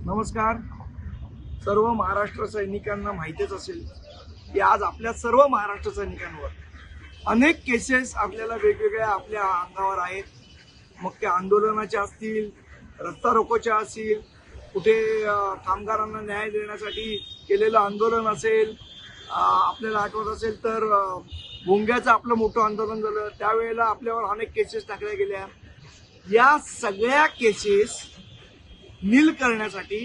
नमस्कार. सर्व महाराष्ट्र सैनिकांना माहितीच असेल की आज आपल्या सर्व महाराष्ट्र सैनिकांवर अनेक केसेस आपल्याला वेगवेगळ्या आपल्या अंगावर आहेत. मग ते आंदोलनाच्या असतील, रस्ता रोकोच्या असतील, कुठे कामगारांना न्याय देण्यासाठी केलेलं आंदोलन असेल. आपल्याला आठवत असेल तर भोंग्याचं आपलं मोठं आंदोलन झालं, त्यावेळेला आपल्यावर अनेक केसेस टाकल्या गेल्या. या सगळ्या केसेस नील करण्यासाठी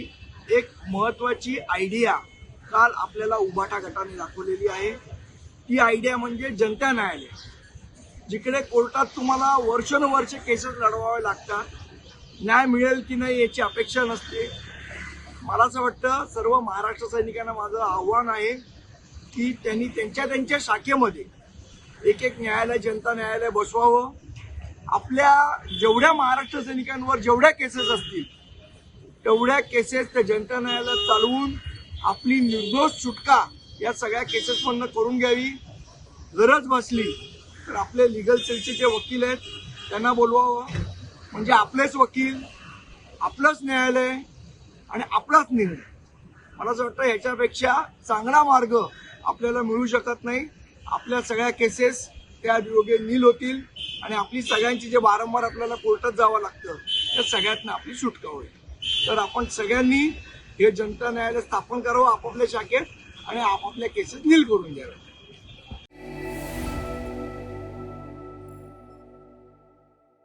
एक महत्त्वाची आयडिया काल आपल्याला उभाटा गटाने दाखवलेली आहे. ती आयडिया म्हणजे जनता न्यायालय. जिकडे कोर्टात तुम्हाला वर्षानुवर्ष केसेस लढवावे लागतात, न्याय मिळेल की नाही याची अपेक्षा नसते. मला असं वाटतं सर्व महाराष्ट्र सैनिकांना माझं आव्हान आहे की त्यांनी त्यांच्या शाखेमध्ये एक न्यायालय, जनता न्यायालय बसवावं. आपल्या जेवढ्या महाराष्ट्र सैनिकांवर जेवढ्या केसेस असतील तेवढ्या केसेस त्या जनता न्यायालयात चालवून आपली निर्दोष सुटका या सगळ्या केसेसमधनं करून घ्यावी. गरज बसली तर आपले लिगल सेलचे जे वकील आहेत त्यांना बोलवावं. म्हणजे आपलेच वकील, आपलंच न्यायालय आणि आपलाच निर्णय. मला असं वाटतं ह्याच्यापेक्षा चांगला मार्ग आपल्याला मिळू शकत नाही. आपल्या सगळ्या केसेस त्या योग्य नील होतील आणि आपली सगळ्यांची जे वारंवार आपल्याला कोर्टात जावं लागतं त्या सगळ्यातनं आपली सुटका होईल. तर आपण सगळ्यांनी हे जनता न्यायालय स्थापन करावं आपापल्या शाखेत आणि आपापल्या केसेस नील करून घ्याव्या.